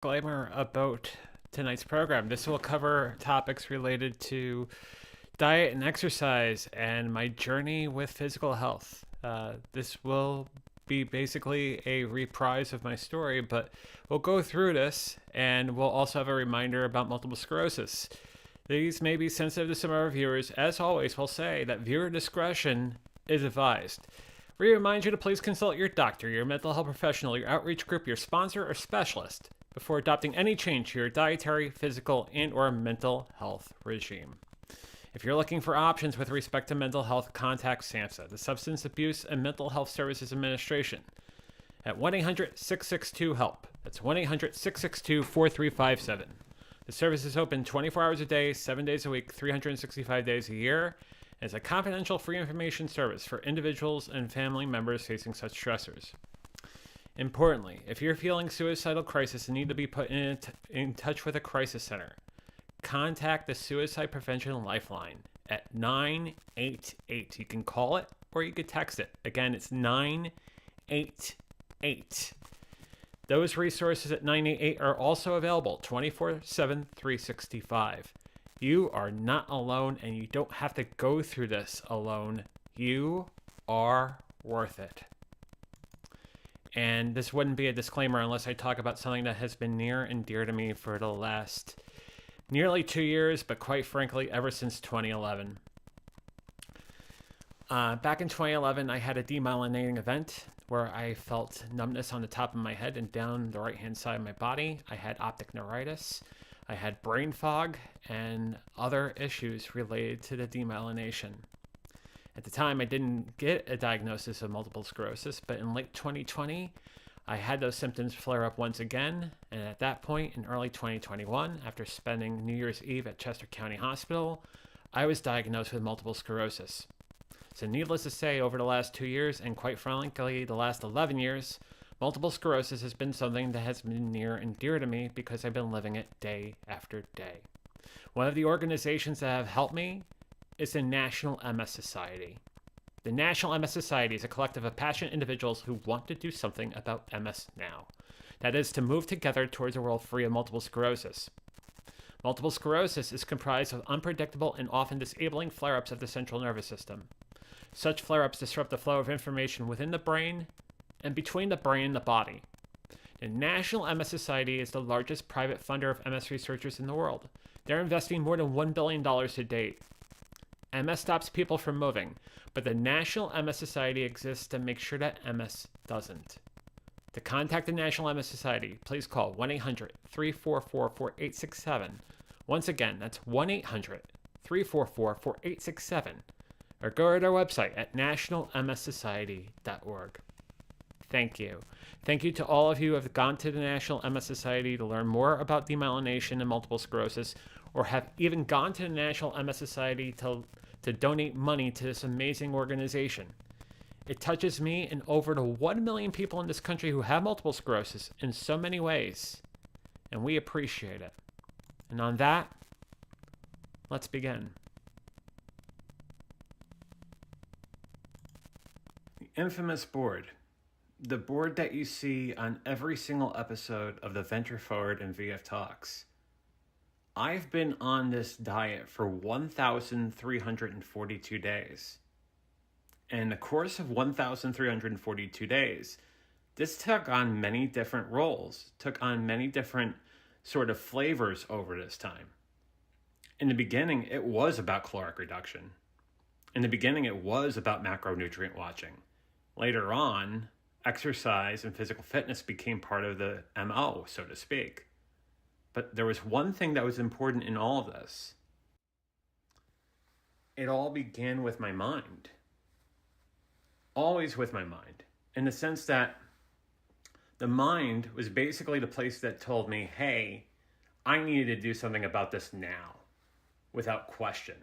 Disclaimer about tonight's program. This will cover topics related to diet and exercise and my journey with physical health. This will be basically a reprise of my story, but we'll go through this and we'll also have a reminder about multiple sclerosis. These may be sensitive to some of our viewers. As always, we'll say that viewer discretion is advised. We remind you to please consult your doctor, your mental health professional, your outreach group, your sponsor, or specialist before adopting any change to your dietary, physical, and/or mental health regime. If you're looking for options with respect to mental health, contact SAMSHA, the Substance Abuse and Mental Health Services Administration, at 1-800-662-HELP. That's 1-800-662-4357. The service is open 24 hours a day, 7 days a week, 365 days a year, and is a confidential free information service for individuals and family members facing such stressors. Importantly, if you're feeling suicidal crisis and need to be put in touch with a crisis center, contact the Suicide Prevention Lifeline at 988. You can call it or you can text it. Again, it's 988. Those resources at 988 are also available 24/7, 365. You are not alone and you don't have to go through this alone. You are worth it. And this wouldn't be a disclaimer unless I talk about something that has been near and dear to me for the last nearly 2 years, but quite frankly, ever since 2011. Back in 2011, I had a demyelinating event where I felt numbness on the top of my head and down the right-hand side of my body. I had optic neuritis. I had brain fog and other issues related to the demyelination. At the time, I didn't get a diagnosis of multiple sclerosis, but in late 2020, I had those symptoms flare up once again. And at that point, in early 2021, after spending New Year's Eve at Chester County Hospital, I was diagnosed with multiple sclerosis. So needless to say, over the last 2 years, and quite frankly, the last 11 years, multiple sclerosis has been something that has been near and dear to me because I've been living it day after day. One of the organizations that have helped me is the National MS Society. The National MS Society is a collective of passionate individuals who want to do something about MS now. That is, to move together towards a world free of multiple sclerosis. Multiple sclerosis is comprised of unpredictable and often disabling flare-ups of the central nervous system. Such flare-ups disrupt the flow of information within the brain and between the brain and the body. The National MS Society is the largest private funder of MS researchers in the world. They're investing more than $1 billion to date. MS stops people from moving, but the National MS Society exists to make sure that MS doesn't. To contact the National MS Society, please call 1-800-344-4867. Once again, that's 1-800-344-4867. Or go to their website at nationalmssociety.org. Thank you. Thank you to all of you who have gone to the National MS Society to learn more about demyelination and multiple sclerosis, or have even gone to the National MS Society to donate money to this amazing organization. It touches me and over to 1 million people in this country who have multiple sclerosis in so many ways, and we appreciate it. And on that, let's begin. The infamous board. The board that you see on every single episode of the Venture Forward and VF Talks. I've been on this diet for 1,342 days. And in the course of 1,342 days, this took on many different roles, took on many different sort of flavors over this time. In the beginning, it was about caloric reduction. In the beginning, it was about macronutrient watching. Later on, exercise and physical fitness became part of the MO, so to speak. But there was one thing that was important in all of this. It all began with my mind. Always with my mind. In the sense that the mind was basically the place that told me, hey, I needed to do something about this now, without question.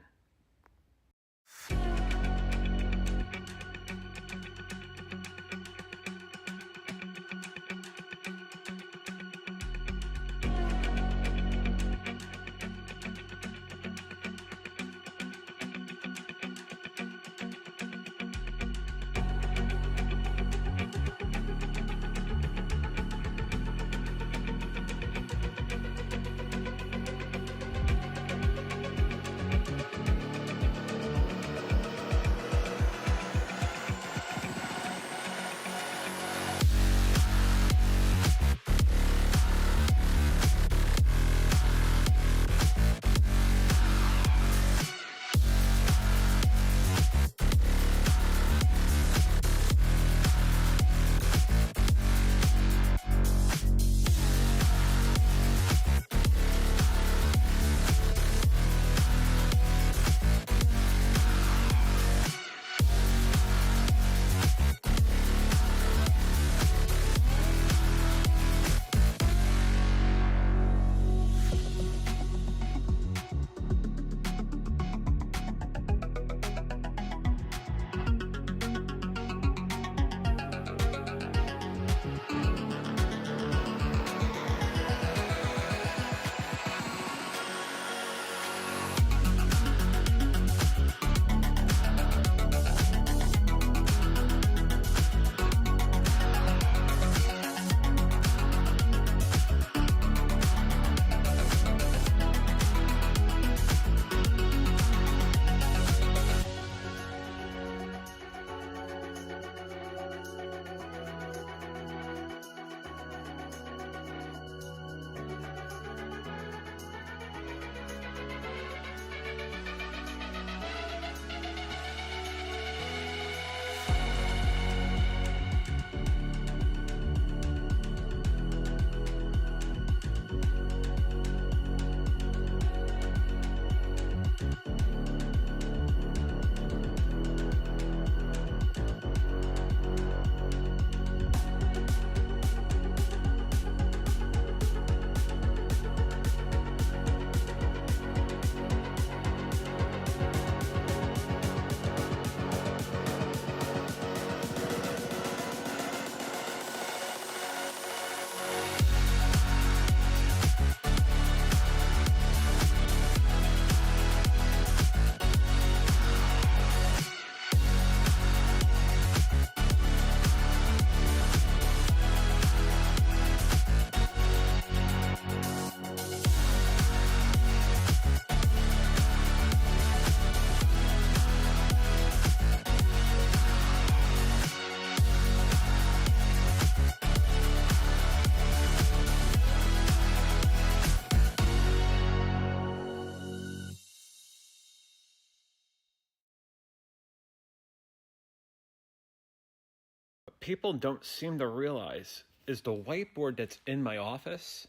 What people don't seem to realize is the whiteboard that's in my office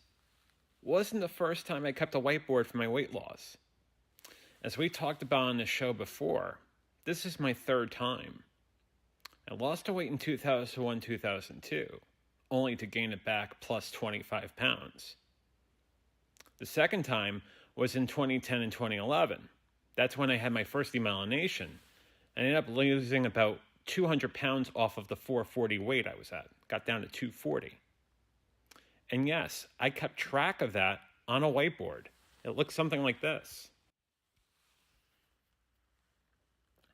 wasn't the first time I kept a whiteboard for my weight loss. As we talked about on the show before, this is my third time. I lost the weight in 2001, 2002, only to gain it back plus 25 pounds. The second time was in 2010 and 2011. That's when I had my first demyelination. I ended up losing about 200 pounds off of the 440 weight I was at. Got down to 240. And yes, I kept track of that on a whiteboard. It looks something like this.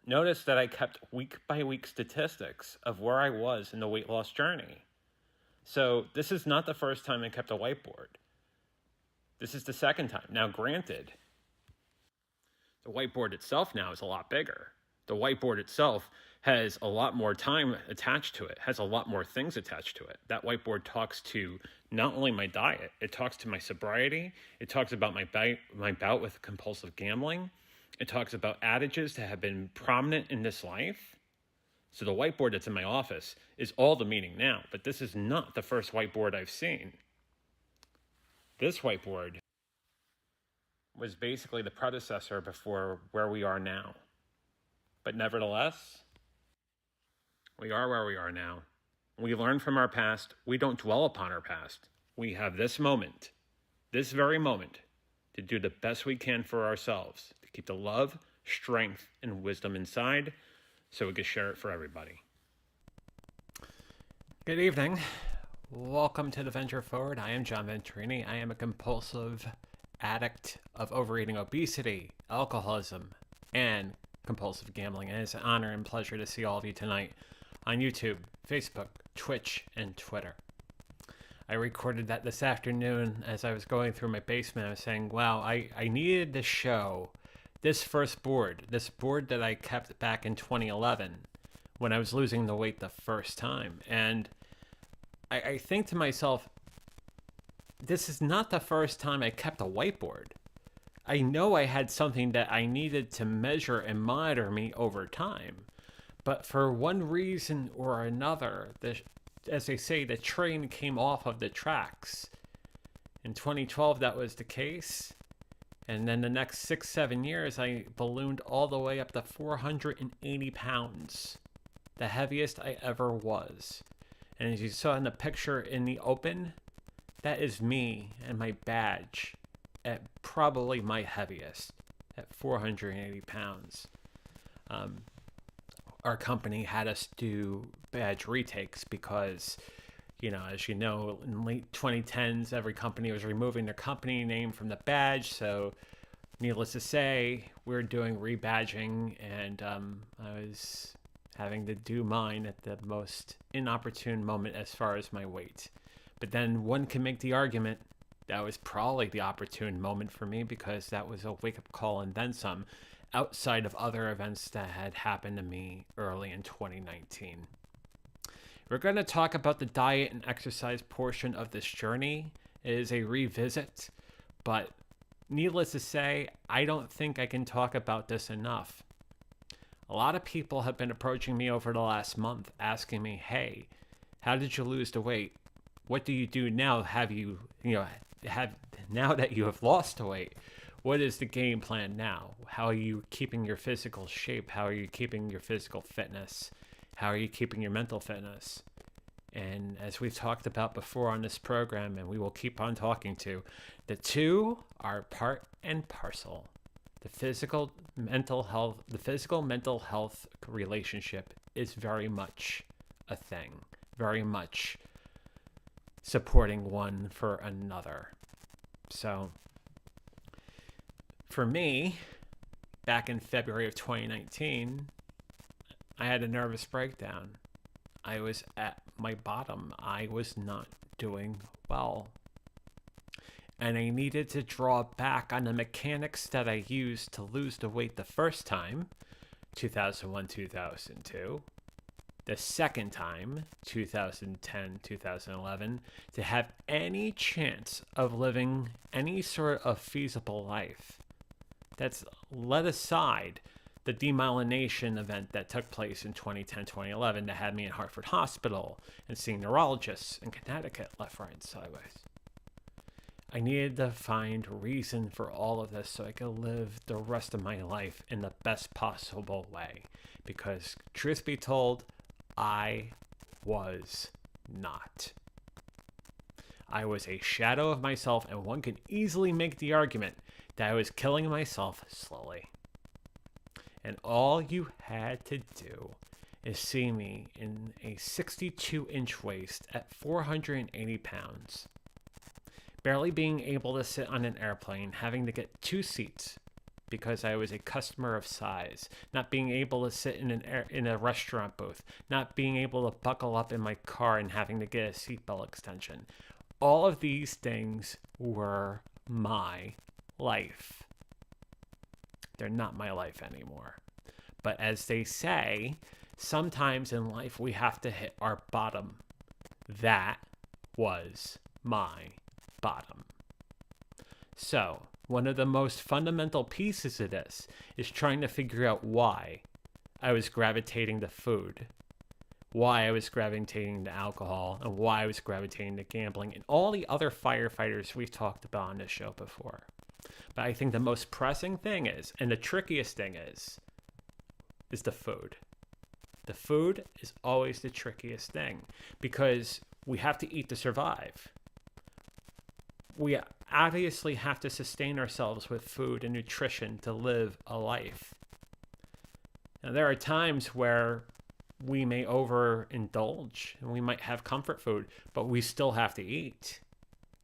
Notice that I kept week by week statistics of where I was in the weight loss journey. So this is not the first time I kept a whiteboard. This is the second time. Now, granted, the whiteboard itself now is a lot bigger. The whiteboard itself has a lot more time attached to it, has a lot more things attached to it. That whiteboard talks to not only my diet, it talks to my sobriety, it talks about my bout with compulsive gambling, it talks about adages that have been prominent in this life. So the whiteboard that's in my office is all the meaning now, but this is not the first whiteboard I've seen. This whiteboard was basically the predecessor before where we are now. But nevertheless, we are where we are now. We learn from our past. We don't dwell upon our past. We have this moment, this very moment, to do the best we can for ourselves, to keep the love, strength, and wisdom inside so we can share it for everybody. Good evening. Welcome to the Venture Forward. I am John Venturini. I am a compulsive addict of overeating, obesity, alcoholism, and compulsive gambling. And it's an honor and pleasure to see all of you tonight on YouTube, Facebook, Twitch, and Twitter. I recorded that this afternoon as I was going through my basement. I was saying, wow, I needed to show this first board, this board that I kept back in 2011 when I was losing the weight the first time. And I think to myself, this is not the first time I kept a whiteboard. I know I had something that I needed to measure and monitor me over time. But for one reason or another, as they say, the train came off of the tracks. In 2012, that was the case. And then the next 6-7 years, I ballooned all the way up to 480 pounds. The heaviest I ever was. And as you saw in the picture in the open, that is me and my badge at probably my heaviest, at 480 pounds. Our company had us do badge retakes because, as you know, in late 2010s, every company was removing their company name from the badge. So needless to say, we're doing rebadging, and I was having to do mine at the most inopportune moment as far as my weight. But then one can make the argument that was probably the opportune moment for me because that was a wake-up call and then some, outside of other events that had happened to me early in 2019. We're going to talk about the diet and exercise portion of this journey. It is a revisit, but needless to say, I don't think I can talk about this enough. A lot of people have been approaching me over the last month asking me, hey, how did you lose the weight? What do you do now? Now that you have lost the weight, what is the game plan now? How are you keeping your physical shape? How are you keeping your physical fitness? How are you keeping your mental fitness? And as we've talked about before on this program, and we will keep on talking to, the two are part and parcel. The physical mental health relationship is very much a thing, very much supporting one for another. So for me, back in February of 2019, I had a nervous breakdown. I was at my bottom. I was not doing well. And I needed to draw back on the mechanics that I used to lose the weight the first time, 2001, 2002. The second time, 2010, 2011, to have any chance of living any sort of feasible life. That's let aside the demyelination event that took place in 2010, 2011 that had me in Hartford Hospital and seeing neurologists in Connecticut left, right, and sideways. I needed to find reason for all of this so I could live the rest of my life in the best possible way. Because, truth be told, I was not. I was a shadow of myself, and one can easily make the argument that I was killing myself slowly. And all you had to do is see me in a 62-inch waist at 480 pounds. Barely being able to sit on an airplane, having to get 2 seats because I was a customer of size, not being able to sit in a restaurant booth, not being able to buckle up in my car and having to get a seatbelt extension. All of these things were my life. They're not my life anymore. But as they say, sometimes in life we have to hit our bottom. That was my bottom. So, one of the most fundamental pieces of this is trying to figure out why I was gravitating to food, why I was gravitating to alcohol, and why I was gravitating to gambling, and all the other firefighters we've talked about on this show before. But I think the most pressing thing is, and the trickiest thing is the food. The food is always the trickiest thing because we have to eat to survive. We obviously have to sustain ourselves with food and nutrition to live a life. Now, there are times where we may overindulge and we might have comfort food, but we still have to eat.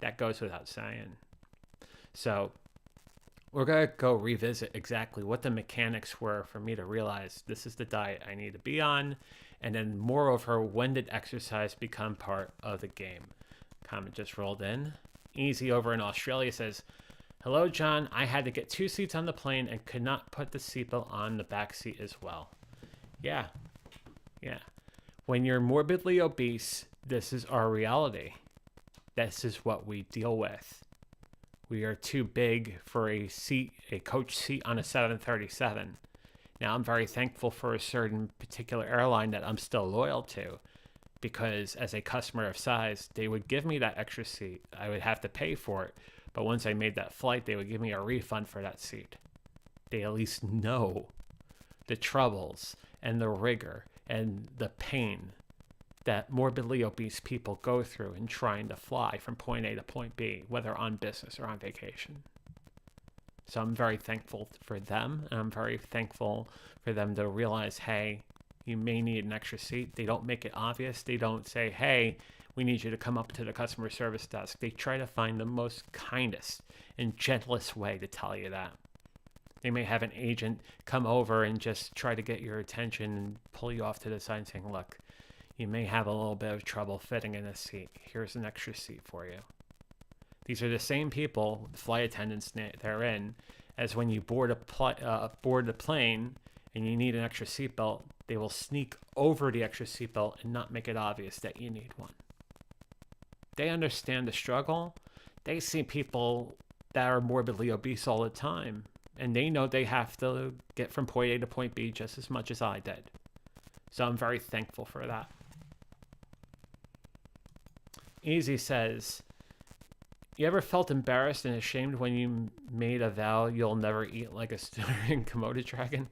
That goes without saying. So we're going to go revisit exactly what the mechanics were for me to realize this is the diet I need to be on. And then moreover, when did exercise become part of the game? Comment just rolled in. Easy over in Australia says, "Hello, John. I had to get 2 seats on the plane and could not put the seatbelt on the back seat as well." Yeah. When you're morbidly obese, this is our reality. This is what we deal with. We are too big for a coach seat on a 737. Now, I'm very thankful for a certain particular airline that I'm still loyal to, because as a customer of size, they would give me that extra seat. I would have to pay for it, but once I made that flight, they would give me a refund for that seat. They at least know the troubles and the rigor and the pain that morbidly obese people go through in trying to fly from point A to point B, whether on business or on vacation. So I'm very thankful for them, and I'm very thankful for them to realize, hey, you may need an extra seat. They don't make it obvious. They don't say, hey, we need you to come up to the customer service desk. They try to find the most kindest and gentlest way to tell you that. They may have an agent come over and just try to get your attention and pull you off to the side and saying, look, you may have a little bit of trouble fitting in a seat. Here's an extra seat for you. These are the same people, the flight attendants they're in, as when you board the plane and you need an extra seatbelt, they will sneak over the extra seatbelt and not make it obvious that you need one. They understand the struggle. They see people that are morbidly obese all the time, and they know they have to get from point A to point B just as much as I did. So I'm very thankful for that. Easy says, you ever felt embarrassed and ashamed when you made a vow you'll never eat like a stuttering Komodo dragon?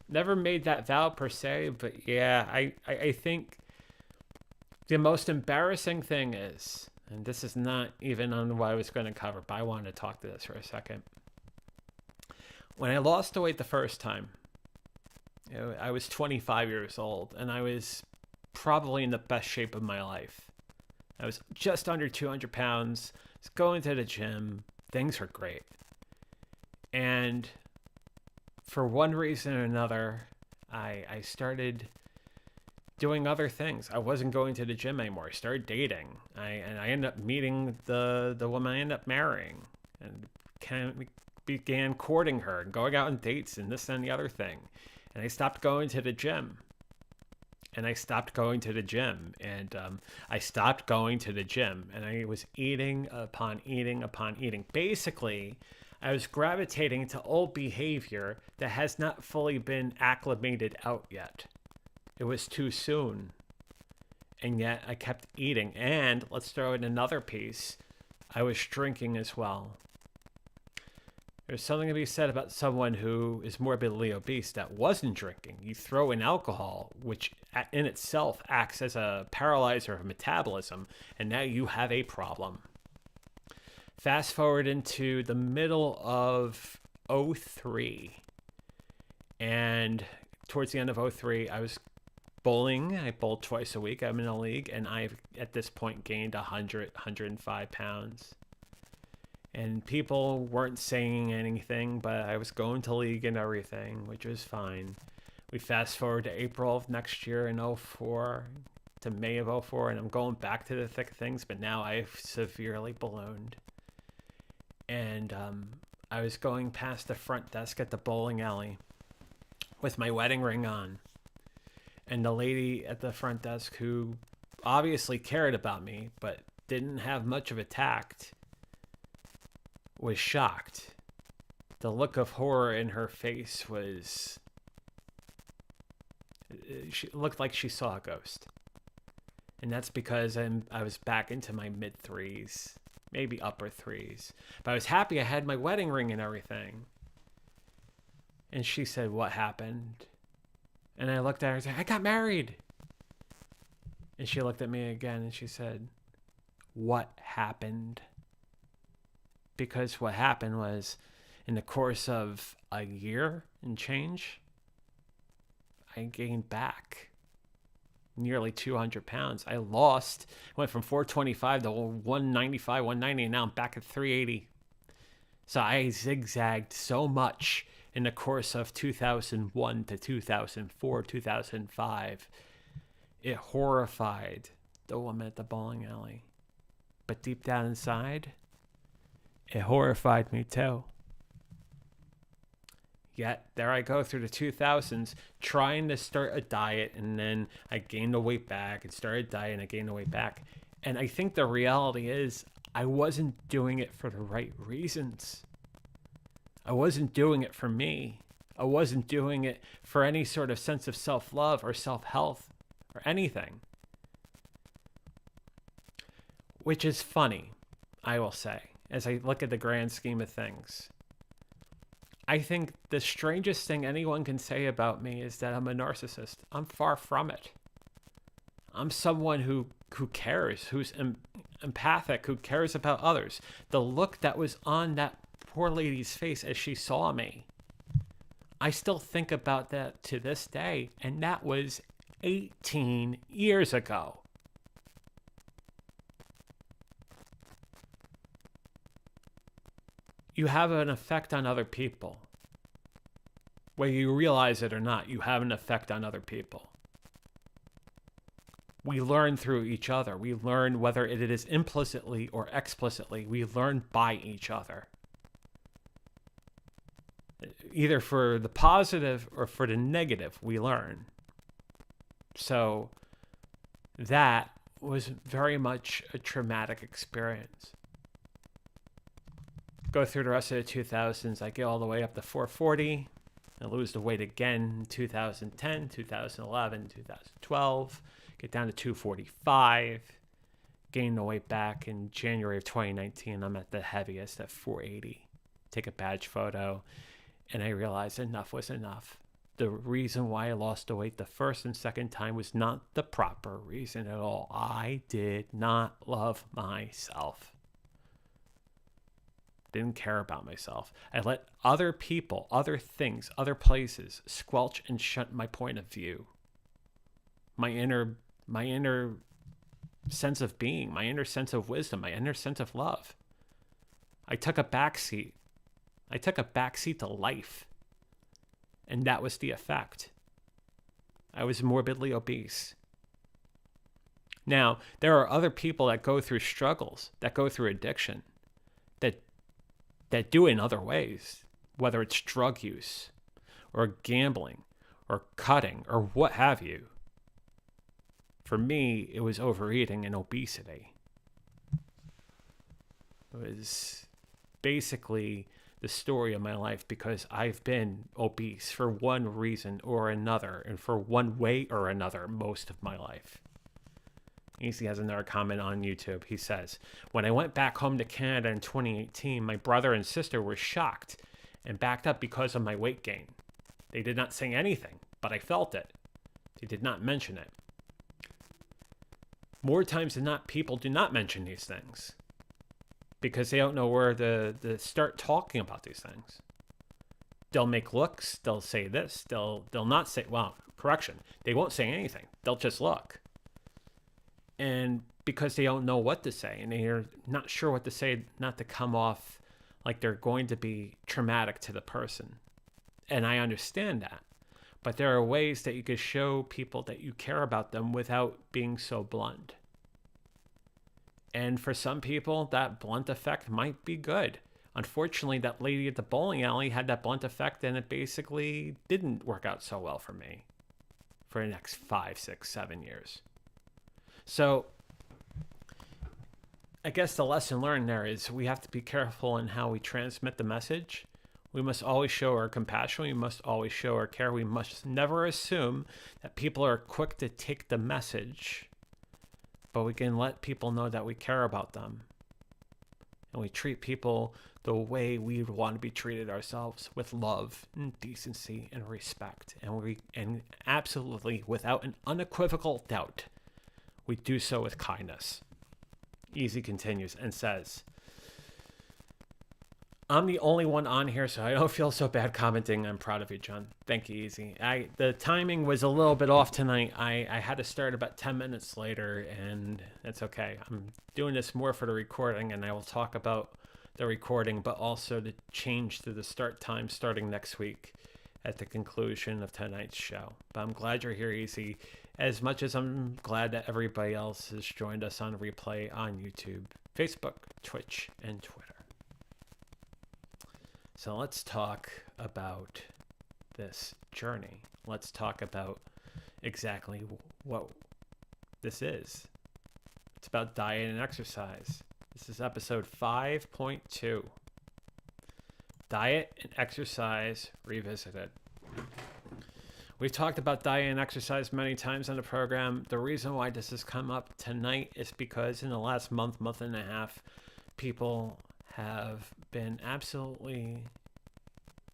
Never made that vow per se, but yeah, I think the most embarrassing thing is, and this is not even on what I was going to cover, but I wanted to talk to this for a second. When I lost the weight the first time, I was 25 years old, and I was probably in the best shape of my life. I was just under 200 pounds, I was going to the gym, things were great. And for one reason or another, I started doing other things. I wasn't going to the gym anymore. I started dating. I ended up meeting the woman I ended up marrying, and began courting her and going out on dates and this and the other thing. And I stopped going to the gym. And I stopped going to the gym. And I stopped going to the gym. And I was eating upon eating upon eating. Basically, I was gravitating to old behavior that has not fully been acclimated out yet. It was too soon. And yet I kept eating. And let's throw in another piece. I was drinking as well. There's something to be said about someone who is morbidly obese that wasn't drinking. You throw in alcohol, which in itself acts as a paralyzer of metabolism, and now you have a problem. Fast forward into the middle of '03, and towards the end of '03, I was bowling. I bowled twice a week. I'm in a league, and I've at this point gained 105 pounds. And people weren't saying anything, but I was going to league and everything, which was fine. We fast forward to April of next year in '04 to May of '04, and I'm going back to the thick of things, but now I've severely ballooned. And I was going past the front desk at the bowling alley with my wedding ring on. And the lady at the front desk, who obviously cared about me, but didn't have much of a tact, was shocked. The look of horror in her face was... She looked like she saw a ghost. And that's because I was back into my mid-3s, maybe upper 3s. But I was happy I had my wedding ring and everything. And she said, "What happened?" And I looked at her and said, "I got married." And she looked at me again and she said, "What happened?" Because what happened was, in the course of a year and change, I gained back nearly 200 pounds. I went from 425 to 195, 190, and now I'm back at 380. So I zigzagged so much in the course of 2001 to 2004, 2005. It horrified the woman at the bowling alley. But deep down inside, it horrified me too. Yet, there I go through the 2000s trying to start a diet, and then I gained the weight back and started a diet and I gained the weight back. And I think the reality is I wasn't doing it for the right reasons. I wasn't doing it for me. I wasn't doing it for any sort of sense of self-love or self-health or anything. Which is funny, I will say, as I look at the grand scheme of things. I think the strangest thing anyone can say about me is that I'm a narcissist. I'm far from it. I'm someone who cares, who's empathic, who cares about others. The look that was on that poor lady's face as she saw me, I still think about that to this day, and that was 18 years ago. You have an effect on other people. Whether you realize it or not, you have an effect on other people. We learn through each other. We learn, whether it is implicitly or explicitly, we learn by each other. Either for the positive or for the negative, we learn. So that was very much a traumatic experience. Go through the rest of the 2000s, I get all the way up to 440. I lose the weight again in 2010, 2011, 2012. Get down to 245. Gain the weight back in January of 2019. I'm at the heaviest at 480. Take a badge photo. And I realized enough was enough. The reason why I lost the weight the first and second time was not the proper reason at all. I did not love myself. Didn't care about myself. I let other people, other things, other places squelch and shunt my point of view. My inner sense of being, my inner sense of wisdom, my inner sense of love. I took a backseat. I took a backseat to life. And that was the effect. I was morbidly obese. Now, there are other people that go through struggles, that go through addiction, that do it in other ways, whether it's drug use or gambling or cutting or what have you. For me, it was overeating and obesity. It was basically the story of my life because I've been obese for one reason or another and for one way or another most of my life. Easy has another comment on YouTube. He says, when I went back home to Canada in 2018, my brother and sister were shocked and backed up because of my weight gain. They did not say anything, but I felt it. They did not mention it. More times than not, people do not mention these things because they don't know where to start talking about these things. They'll make looks. They'll say this. They'll not say, well, correction. They won't say anything. They'll just look. And because they don't know what to say and they're not sure what to say, not to come off like they're going to be traumatic to the person. And I understand that. But there are ways that you can show people that you care about them without being so blunt. And for some people, that blunt effect might be good. Unfortunately, that lady at the bowling alley had that blunt effect, and it basically didn't work out so well for me for the next 5, 6, 7 years. So I guess the lesson learned there is we have to be careful in how we transmit the message. We must always show our compassion. We must always show our care. We must never assume that people are quick to take the message, but we can let people know that we care about them. And we treat people the way we would want to be treated ourselves, with love and decency and respect. And absolutely, without an unequivocal doubt, we do so with kindness. Easy continues and says, I'm the only one on here, so I don't feel so bad commenting. I'm proud of you, John. Thank you, Easy. The timing was a little bit off tonight. I had to start about 10 minutes later, and that's okay. I'm doing this more for the recording, and I will talk about the recording, but also the change to the start time starting next week at the conclusion of tonight's show. But I'm glad you're here, Easy, as much as I'm glad that everybody else has joined us on replay on YouTube, Facebook, Twitch, and Twitter. So let's talk about this journey. Let's talk about exactly what this is. It's about diet and exercise. This is episode 5.2. Diet and exercise revisited. We've talked about diet and exercise many times on the program. The reason why this has come up tonight is because in the last month and a half, people have been absolutely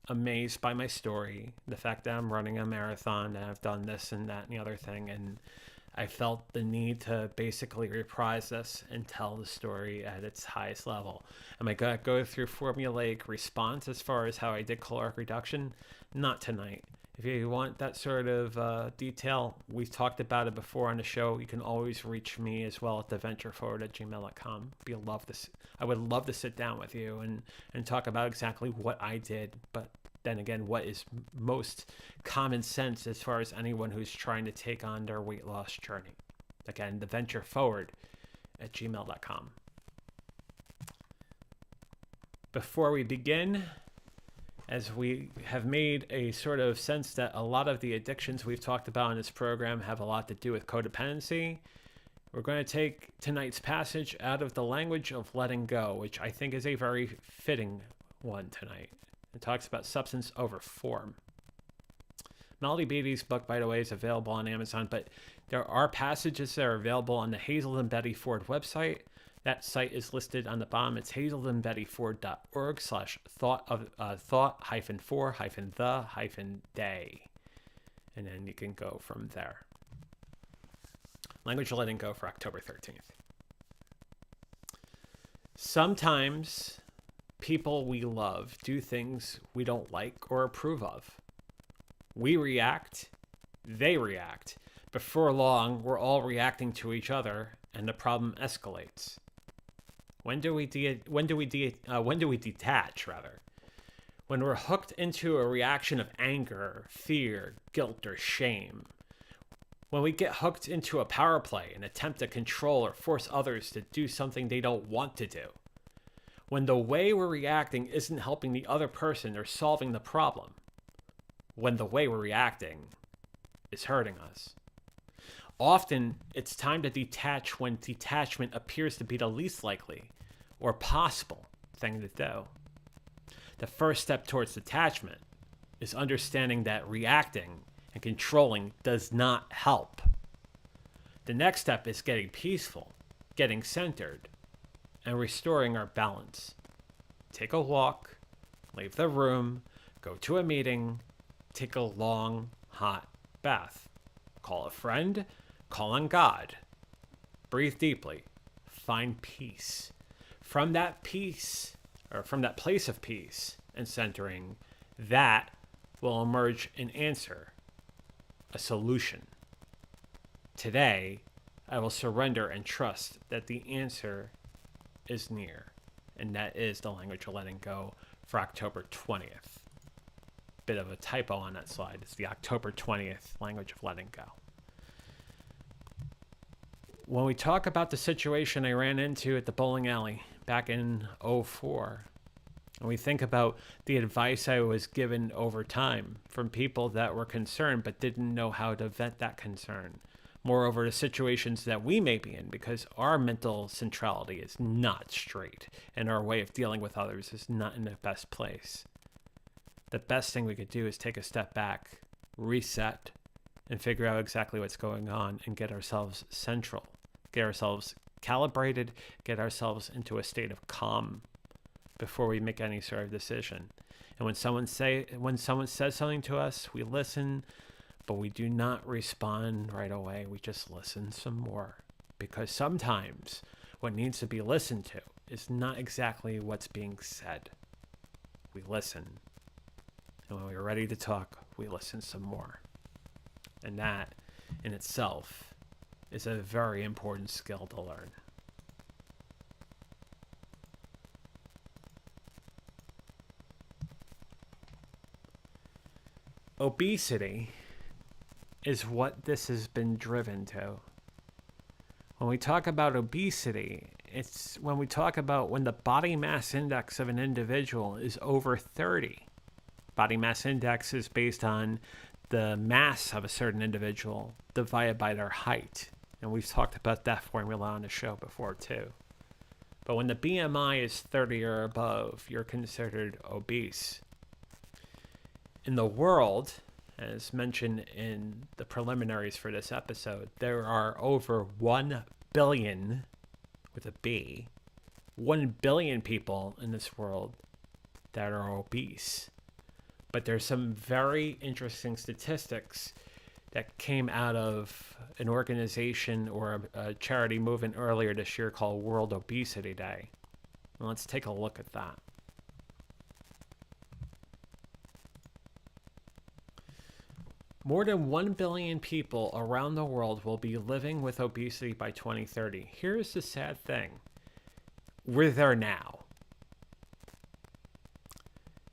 amazed by my story, the fact that I'm running a marathon, that I've done this and that and the other thing, and I felt the need to basically reprise this and tell the story at its highest level. Am I going to go through formulaic response as far as how I did caloric reduction? Not tonight. If you want that sort of detail, we've talked about it before on the show. You can always reach me as well at theventureforward@gmail.com. I would love to sit down with you and talk about exactly what I did, but then again, what is most common sense as far as anyone who's trying to take on their weight loss journey. Again, theventureforward@gmail.com. Before we begin, as we have made a sort of sense that a lot of the addictions we've talked about in this program have a lot to do with codependency, we're going to take tonight's passage out of the language of letting go, which I think is a very fitting one tonight. It talks about substance over form. Melody Beatty's book, by the way, is available on Amazon, but there are passages that are available on the Hazel and Betty Ford website. That site is listed on the bottom. It's hazelandbettyford.org/thought-for-the-day. And then you can go from there. Language of letting go for October 13th. Sometimes people we love do things we don't like or approve of. We react, they react. Before long, we're all reacting to each other, and the problem escalates. When do we detach? When we're hooked into a reaction of anger, fear, guilt, or shame. When we get hooked into a power play and attempt to control or force others to do something they don't want to do. When the way we're reacting isn't helping the other person or solving the problem. When the way we're reacting is hurting us. Often, it's time to detach when detachment appears to be the least likely or possible thing to do. The first step towards detachment is understanding that reacting and controlling does not help. The next step is getting peaceful, getting centered, and restoring our balance. Take a walk, leave the room, go to a meeting, take a long, hot bath. Call a friend, call on God. Breathe deeply, find peace. From that peace, or from that place of peace and centering, that will emerge an answer, a solution. Today, I will surrender and trust that the answer is near, and that is the language of letting go for October 20th. Bit of a typo on that slide. It's the October 20th language of letting go. When we talk about the situation I ran into at the bowling alley back in 2004, and we think about the advice I was given over time from people that were concerned but didn't know how to vet that concern. Moreover, the situations that we may be in, because our mental centrality is not straight and our way of dealing with others is not in the best place. The best thing we could do is take a step back, reset, and figure out exactly what's going on and get ourselves central, get ourselves calibrated, get ourselves into a state of calm before we make any sort of decision. And when someone says something to us, we listen, but we do not respond right away. We just listen some more, because sometimes what needs to be listened to is not exactly what's being said. We listen, and when we're ready to talk, we listen some more. And that in itself is a very important skill to learn. Obesity is what this has been driven to. When we talk about obesity, it's when we talk about when the body mass index of an individual is over 30. Body mass index is based on the mass of a certain individual divided by their height. And we've talked about that formula on the show before too. But when the BMI is 30 or above, you're considered obese. In the world, as mentioned in the preliminaries for this episode, there are over 1 billion, with a B, 1 billion people in this world that are obese. But there's some very interesting statistics that came out of an organization or a charity movement earlier this year called World Obesity Day. And let's take a look at that. More than 1 billion people around the world will be living with obesity by 2030. Here's the sad thing. We're there now.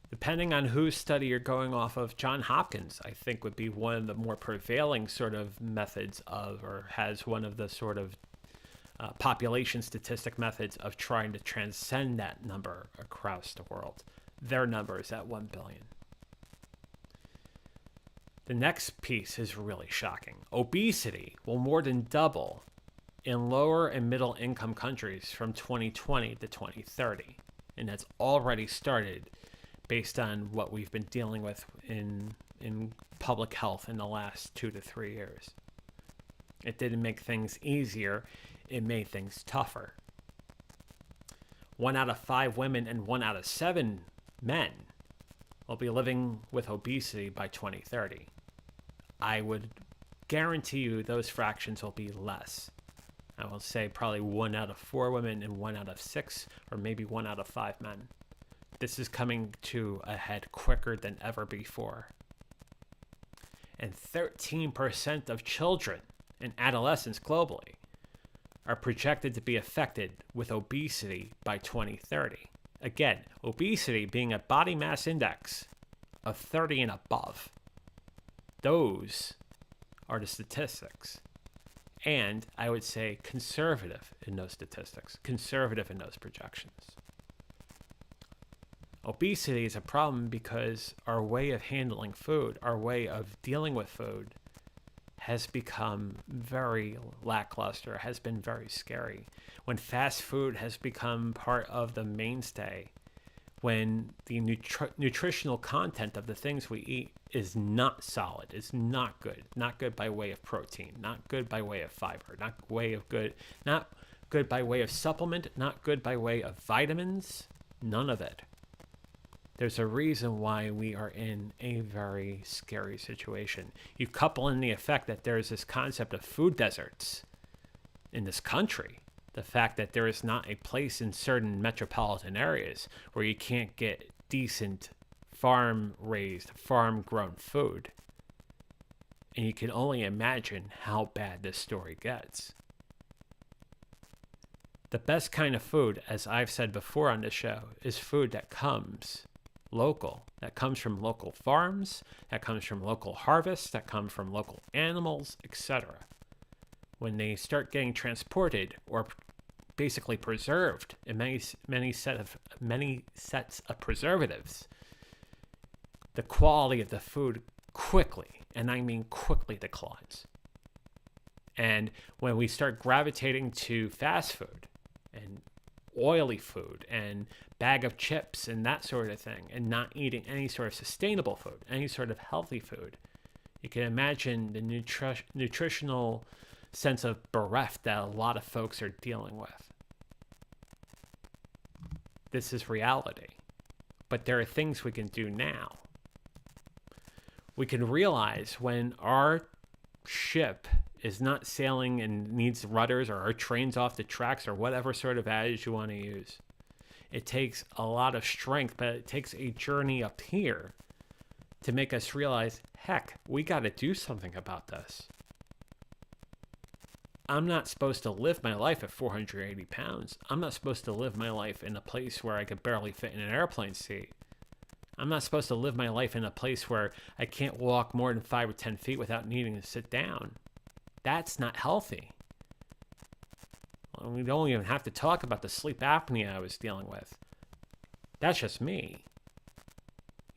Depending on whose study you're going off of, Johns Hopkins, I think, would be one of the more prevailing sort of methods of, or has one of the sort of population statistic methods of trying to transcend that number across the world. Their number is at 1 billion. The next piece is really shocking. Obesity will more than double in lower and middle income countries from 2020 to 2030. And that's already started based on what we've been dealing with in public health in the last 2 to 3 years. It didn't make things easier. It made things tougher. 1 out of 5 women and 1 out of 7 men will be living with obesity by 2030. I would guarantee you those fractions will be less. I will say probably 1 out of 4 women and 1 out of 6, or maybe 1 out of 5 men. This is coming to a head quicker than ever before. And 13% of children and adolescents globally are projected to be affected with obesity by 2030. Again, obesity being a body mass index of 30 and above. Those are the statistics. And I would say conservative in those statistics, conservative in those projections. Obesity is a problem because our way of handling food, our way of dealing with food has become very lackluster, has been very scary. When fast food has become part of the mainstay, when the nutritional content of the things we eat is not solid, is not good by way of protein, not good by way of fiber, not good by way of supplement, not good by way of vitamins, none of it. There's a reason why we are in a very scary situation. You couple in the effect that there's this concept of food deserts in this country, the fact that there is not a place in certain metropolitan areas where you can't get decent farm-raised, farm-grown food. And you can only imagine how bad this story gets. The best kind of food, as I've said before on this show, is food that comes local, that comes from local farms, that comes from local harvests, that comes from local animals, etc. When they start getting transported or basically preserved in many sets of preservatives, the quality of the food quickly, and I mean quickly, declines. And when we start gravitating to fast food and oily food and bag of chips and that sort of thing, and not eating any sort of sustainable food, any sort of healthy food, you can imagine the nutritional sense of bereft that a lot of folks are dealing with. This is reality. But there are things we can do now. We can realize when our ship is not sailing and needs rudders, or our train's off the tracks, or whatever sort of adage you want to use. It takes a lot of strength, but it takes a journey up here to make us realize, heck, we got to do something about this. I'm not supposed to live my life at 480 pounds. I'm not supposed to live my life in a place where I could barely fit in an airplane seat. I'm not supposed to live my life in a place where I can't walk more than 5 or 10 feet without needing to sit down. That's not healthy. We don't even have to talk about the sleep apnea I was dealing with. That's just me.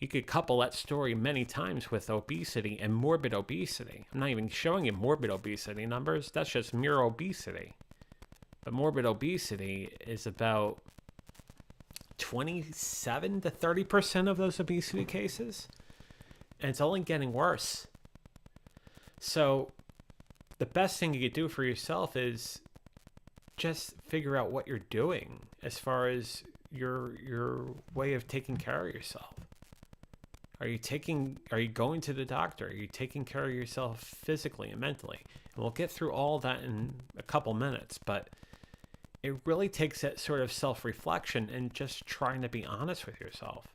You could couple that story many times with obesity and morbid obesity. I'm not even showing you morbid obesity numbers. That's just mere obesity. But morbid obesity is about 27 to 30% of those obesity cases. And it's only getting worse. So the best thing you could do for yourself is just figure out what you're doing as far as your way of taking care of yourself. Are you going to the doctor? Are you taking care of yourself physically and mentally? And we'll get through all that in a couple minutes, but it really takes that sort of self-reflection and just trying to be honest with yourself.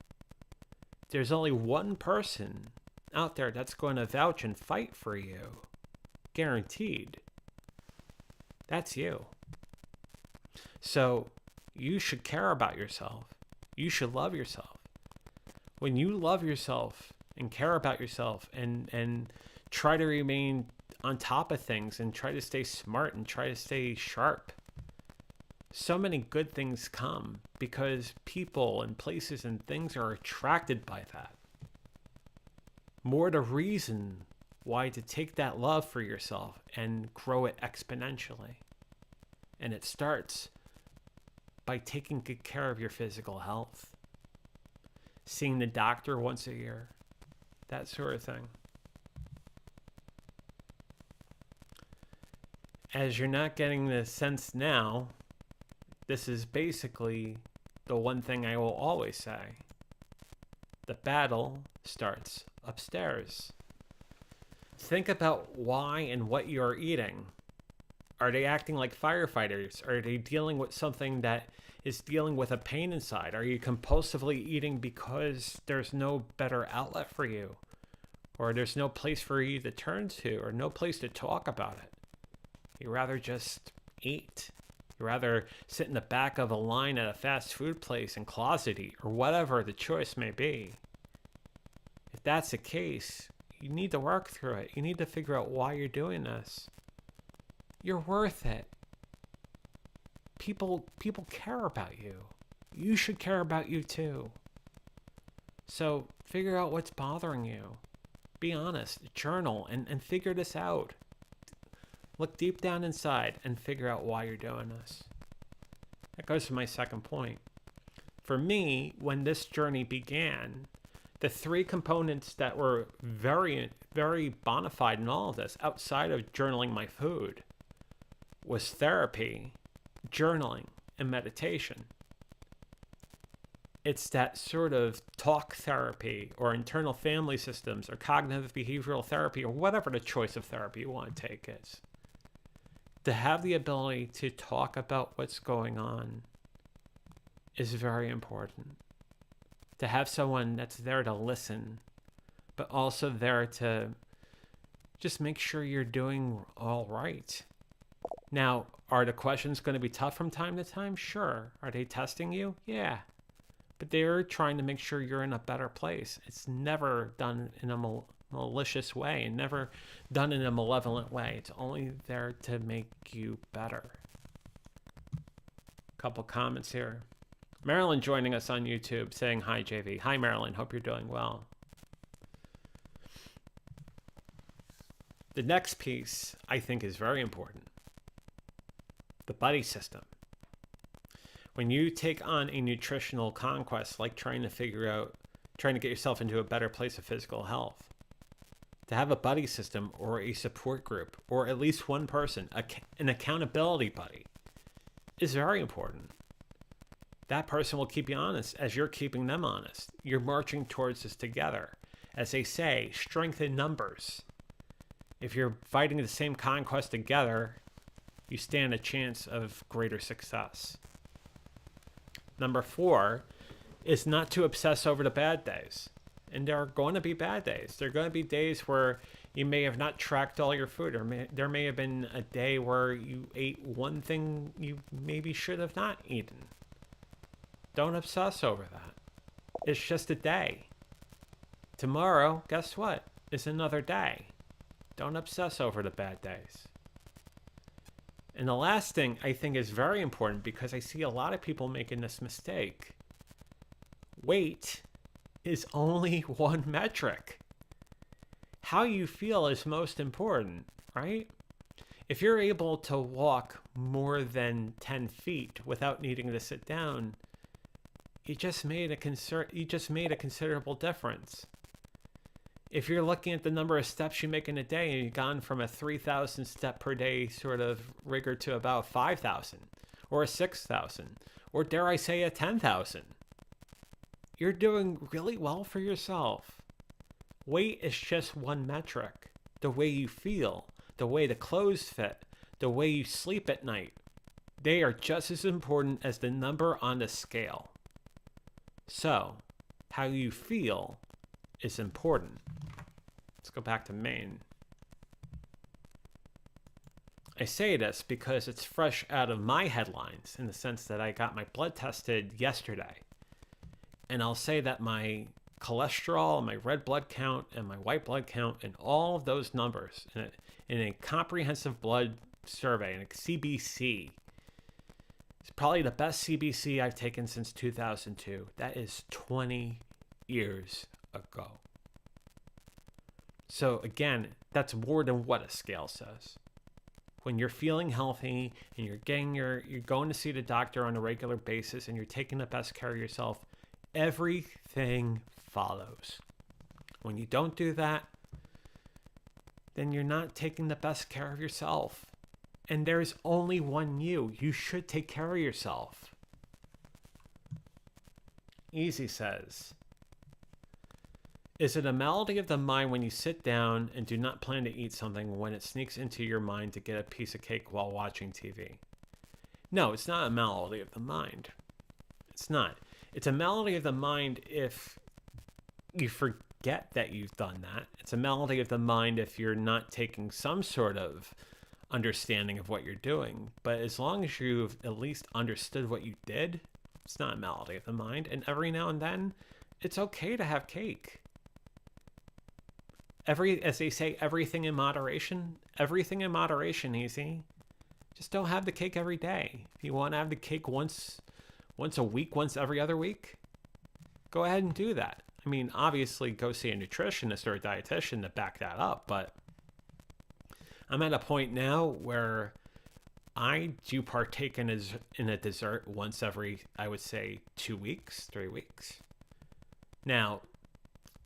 There's only one person out there that's going to vouch and fight for you. Guaranteed. That's you. So you should care about yourself. You should love yourself. When you love yourself and care about yourself and try to remain on top of things and try to stay smart and try to stay sharp, so many good things come because people and places and things are attracted by that. More the reason why to take that love for yourself and grow it exponentially. And it starts by taking good care of your physical health. Seeing the doctor once a year, that sort of thing. As you're not getting the sense now, this is basically the one thing I will always say. The battle starts upstairs. Think about why and what you're eating. Are they acting like firefighters? Are they dealing with something that is dealing with a pain inside? Are you compulsively eating because there's no better outlet for you? Or there's no place for you to turn to, or no place to talk about it? You rather just eat. You rather sit in the back of a line at a fast food place and closet eat, or whatever the choice may be. If that's the case, you need to work through it. You need to figure out why you're doing this. You're worth it. People care about you. You should care about you too. So figure out what's bothering you. Be honest, journal, and figure this out. Look deep down inside and figure out why you're doing this. That goes to my second point. For me, when this journey began, the three components that were very, very bona fide in all of this, outside of journaling my food, was therapy, journaling, and meditation. It's that sort of talk therapy or internal family systems or cognitive behavioral therapy or whatever the choice of therapy you want to take is. To have the ability to talk about what's going on is very important. To have someone that's there to listen, but also there to just make sure you're doing all right. Now, are the questions going to be tough from time to time? Sure. Are they testing you? Yeah. But they're trying to make sure you're in a better place. It's never done in a malicious way and never done in a malevolent way. It's only there to make you better. Couple comments here. Marilyn joining us on YouTube saying, hi, JV. Hi, Marilyn. Hope you're doing well. The next piece I think is very important. The buddy system. When you take on a nutritional conquest, like trying to get yourself into a better place of physical health, to have a buddy system or a support group, or at least one person, an accountability buddy, is very important. That person will keep you honest as you're keeping them honest. You're marching towards this together. As they say, strength in numbers. If you're fighting the same conquest together, you stand a chance of greater success. Number 4 is not to obsess over the bad days. And there are going to be bad days. There are going to be days where you may have not tracked all your food, or there may have been a day where you ate one thing you maybe should have not eaten. Don't obsess over that. It's just a day. Tomorrow, guess what? Is another day. Don't obsess over the bad days. And the last thing I think is very important, because I see a lot of people making this mistake. Weight is only one metric. How you feel is most important, right? If you're able to walk more than 10 feet without needing to sit down, you just made a considerable difference. If you're looking at the number of steps you make in a day and you've gone from a 3,000 step per day sort of rigor to about 5,000 or a 6,000, or dare I say a 10,000, you're doing really well for yourself. Weight is just one metric. The way you feel, the way the clothes fit, the way you sleep at night, they are just as important as the number on the scale. So, how you feel is important. Let's go back to Maine. I say this because it's fresh out of my headlines in the sense that I got my blood tested yesterday. And I'll say that my cholesterol, my red blood count, and my white blood count, and all of those numbers in a comprehensive blood survey, in a CBC, it's probably the best CBC I've taken since 2002. That is 20 years ago. So again, that's more than what a scale says. When you're feeling healthy and you're going to see the doctor on a regular basis and you're taking the best care of yourself, everything follows. When you don't do that, then you're not taking the best care of yourself. And there's only one you. You should take care of yourself. Easy says, is it a malady of the mind when you sit down and do not plan to eat something when it sneaks into your mind to get a piece of cake while watching TV? No, it's not a malady of the mind. It's not. It's a malady of the mind if you forget that you've done that. It's a malady of the mind if you're not taking some sort of understanding of what you're doing. But as long as you've at least understood what you did, it's not a malady of the mind. And every now and then, it's okay to have cake. As they say, everything in moderation. Everything in moderation, easy. Just don't have the cake every day. If you want to have the cake once a week, once every other week, go ahead and do that. I mean, obviously, go see a nutritionist or a dietitian to back that up. But I'm at a point now where I do partake in a dessert once every, I would say, 2 weeks, 3 weeks. Now,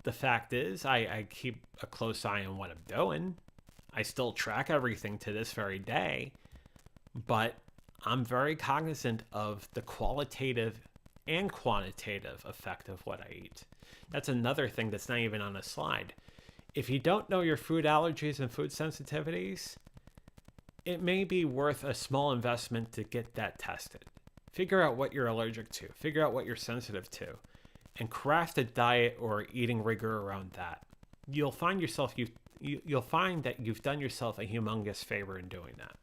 the fact is, I keep a close eye on what I'm doing. I still track everything to this very day, but I'm very cognizant of the qualitative and quantitative effect of what I eat. That's another thing that's not even on a slide. If you don't know your food allergies and food sensitivities, it may be worth a small investment to get that tested. Figure out what you're allergic to, figure out what you're sensitive to, and craft a diet or eating rigor around that. You'll find you'll find that you've done yourself a humongous favor in doing that.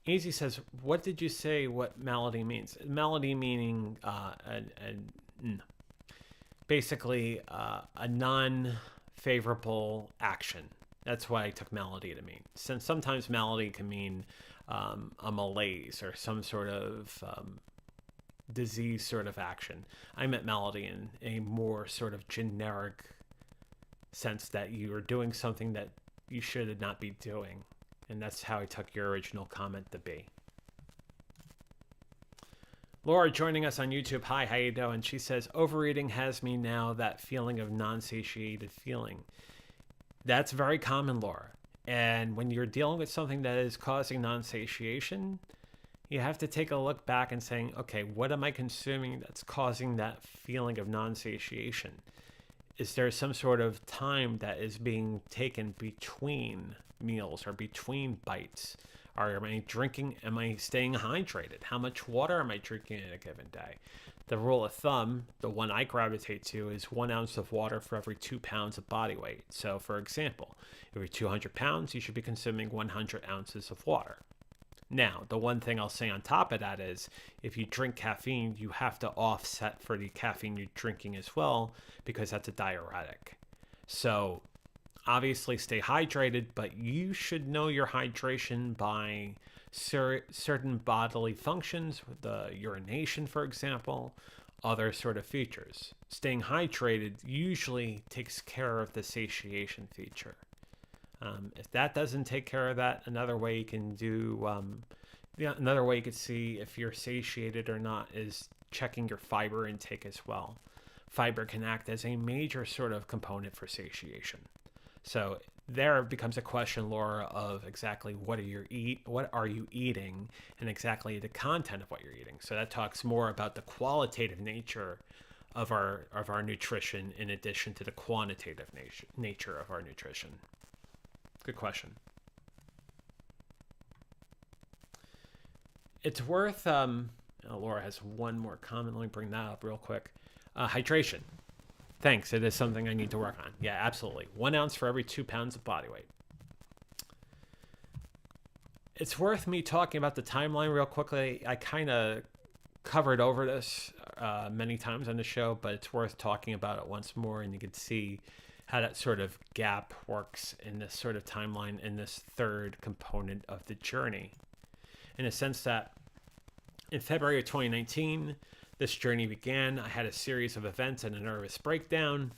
Easy says, what did you say what malady means? Malady meaning basically a non-favorable action. That's what I took malady to mean. Since sometimes malady can mean a malaise or some sort of disease sort of action. I meant malady in a more sort of generic sense that you are doing something that you should not be doing. And that's how I took your original comment to be. Laura joining us on YouTube. Hi, how you doing? She says, overeating has me now, that feeling of non-satiated feeling. That's very common, Laura. And when you're dealing with something that is causing non-satiation, you have to take a look back and saying, okay, what am I consuming that's causing that feeling of non-satiation? Is there some sort of time that is being taken between meals or between bites? Or am I drinking? Am I staying hydrated? How much water am I drinking in a given day? The rule of thumb, the one I gravitate to, is 1 ounce of water for every 2 pounds of body weight. So, for example, every 200 pounds, you should be consuming 100 ounces of water. Now, the one thing I'll say on top of that is, if you drink caffeine, you have to offset for the caffeine you're drinking as well, because that's a diuretic. So, obviously stay hydrated, but you should know your hydration by certain bodily functions, the urination, for example, other sort of features. Staying hydrated usually takes care of the satiation feature. If that doesn't take care of that, another way you can do, another way you could see if you're satiated or not is checking your fiber intake as well. Fiber can act as a major sort of component for satiation. So there becomes a question, Laura, of exactly what are you eating, and exactly the content of what you're eating. So that talks more about the qualitative nature of our nutrition in addition to the quantitative nature of our nutrition. Good question. It's worth, Laura has one more comment. Let me bring that up real quick. Hydration. Thanks. It is something I need to work on. Yeah, absolutely. 1 ounce for every 2 pounds of body weight. It's worth me talking about the timeline real quickly. I kind of covered over this many times on the show, but it's worth talking about it once more, and you can see how that sort of gap works in this sort of timeline in this third component of the journey. In a sense that in February of 2019, this journey began. I had a series of events and a nervous breakdown.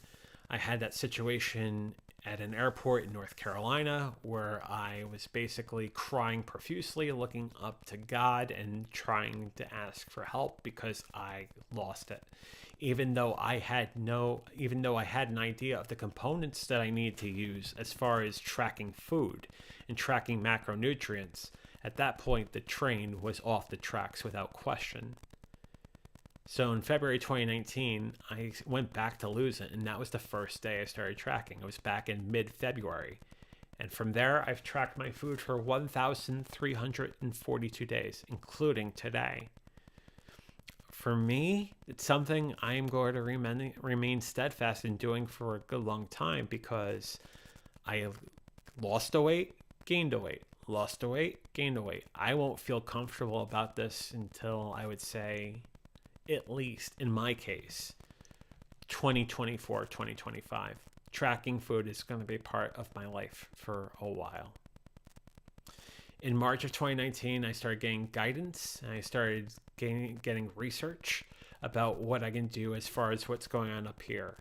I had that situation at an airport in North Carolina where I was basically crying profusely, looking up to God and trying to ask for help because I lost it. Even though I had an idea of the components that I need to use as far as tracking food and tracking macronutrients, at that point the train was off the tracks without question. So in February 2019, I went back to lose it, and that was the first day I started tracking. It was back in mid-February. And from there, I've tracked my food for 1,342 days, including today. For me, it's something I'm going to remain steadfast in doing for a good long time because I have lost a weight, gained a weight, lost a weight, gained a weight. I won't feel comfortable about this until I would say, at least in my case, 2024, 2025. Tracking food is going to be part of my life for a while. In March of 2019, I started getting guidance, and I started getting research about what I can do as far as what's going on up here.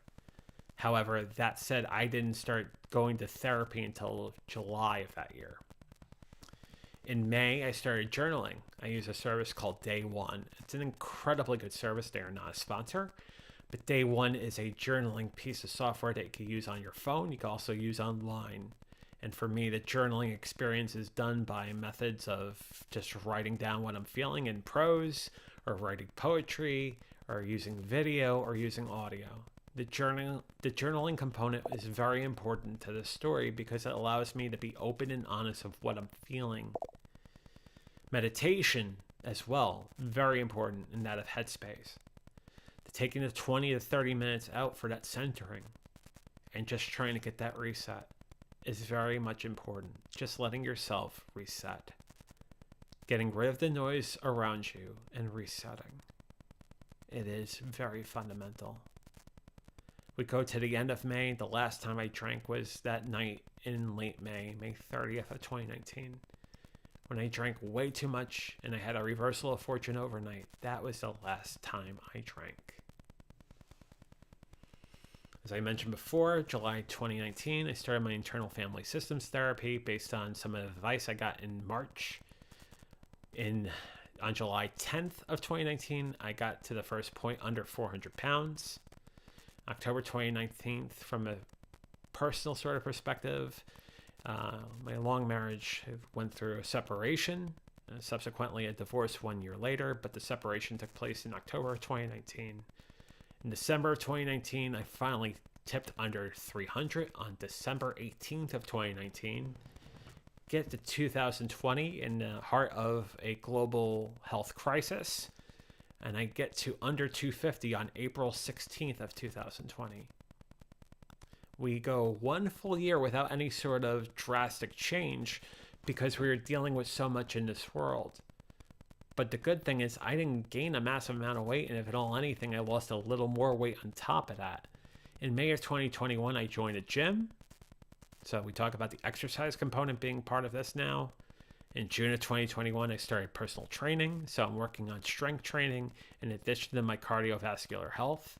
However, that said, I didn't start going to therapy until July of that year. In May, I started journaling. I use a service called Day One. It's an incredibly good service. They are not a sponsor, but Day One is a journaling piece of software that you can use on your phone. You can also use online. And for me, the journaling experience is done by methods of just writing down what I'm feeling in prose, or writing poetry, or using video, or using audio. The journaling component is very important to this story because it allows me to be open and honest of what I'm feeling. Meditation as well, very important in that of headspace. Taking the 20 to 30 minutes out for that centering and just trying to get that reset is very much important. Just letting yourself reset. Getting rid of the noise around you and resetting. It is very fundamental. We go to the end of May. The last time I drank was that night in late May, May 30th of 2019. When I drank way too much and I had a reversal of fortune overnight. That was the last time I drank. As I mentioned before, July 2019, I started my internal family systems therapy based on some advice I got in March. On July 10th of 2019, I got to the first point under 400 pounds. October 2019, from a personal sort of perspective, my long marriage went through a separation, subsequently a divorce 1 year later, but the separation took place in October of 2019. In December of 2019, I finally tipped under 300 on December 18th of 2019. Get to 2020 in the heart of a global health crisis. And I get to under 250 on April 16th of 2020. We go 1 full year without any sort of drastic change because we were dealing with so much in this world. But the good thing is I didn't gain a massive amount of weight, and if at all anything, I lost a little more weight on top of that. In May of 2021, I joined a gym. So we talk about the exercise component being part of this now. In June of 2021, I started personal training. So I'm working on strength training in addition to my cardiovascular health.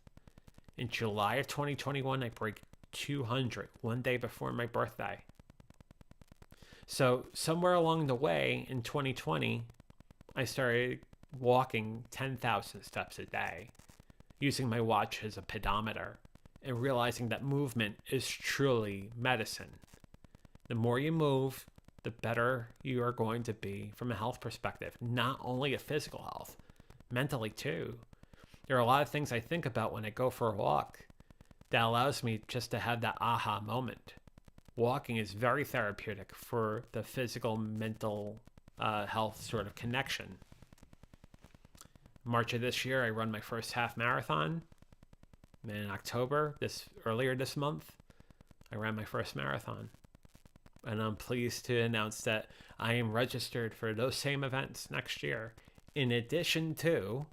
In July of 2021, I break 200, 1 day before my birthday. So somewhere along the way in 2020, I started walking 10,000 steps a day, using my watch as a pedometer, and realizing that movement is truly medicine. The more you move, the better you are going to be from a health perspective, not only a physical health, mentally too. There are a lot of things I think about when I go for a walk that allows me just to have that aha moment. Walking is very therapeutic for the physical, mental health sort of connection. March of this year, I run my first half marathon. And in October, earlier this month, I ran my first marathon. And I'm pleased to announce that I am registered for those same events next year, in addition to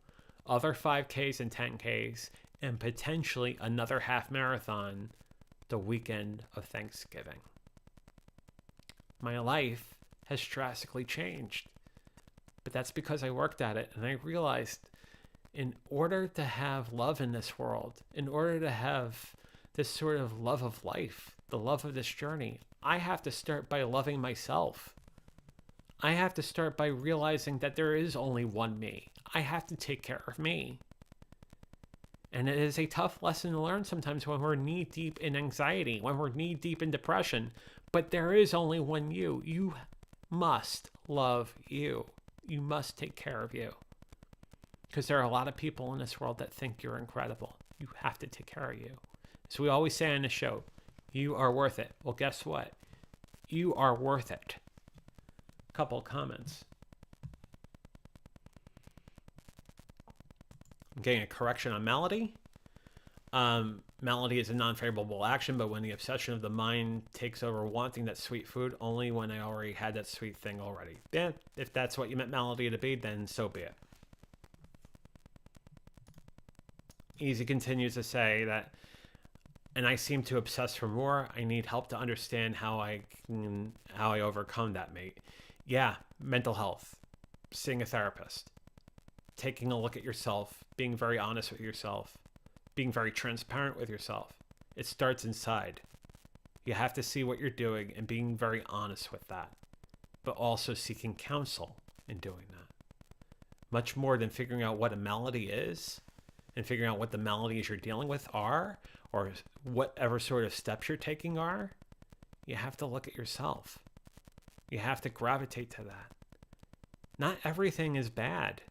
other 5Ks and 10Ks, and potentially another half marathon the weekend of Thanksgiving. My life has drastically changed, but that's because I worked at it, and I realized in order to have love in this world, in order to have this sort of love of life, the love of this journey, I have to start by loving myself. I have to start by realizing that there is only one me. I have to take care of me. And it is a tough lesson to learn sometimes when we're knee deep in anxiety, when we're knee deep in depression. But there is only one you. You must love you. You must take care of you. Because there are a lot of people in this world that think you're incredible. You have to take care of you. So we always say on the show, you are worth it. Well, guess what? You are worth it. Couple comments. I'm getting a correction on Melody. Melody is a non-favorable action, but when the obsession of the mind takes over wanting that sweet food, only when I already had that sweet thing already. Yeah, if that's what you meant Melody to be, then so be it. Easy continues to say that, and I seem to obsess for more. I need help to understand how I overcome that, mate. Yeah, mental health, seeing a therapist, taking a look at yourself, being very honest with yourself, being very transparent with yourself, It starts inside. You have to see what you're doing and being very honest with that, but also seeking counsel in doing that. Much more than figuring out what a malady is and figuring out what the maladies you're dealing with are, or whatever sort of steps you're taking are, you have to look at yourself. You have to gravitate to that. Not everything is bad.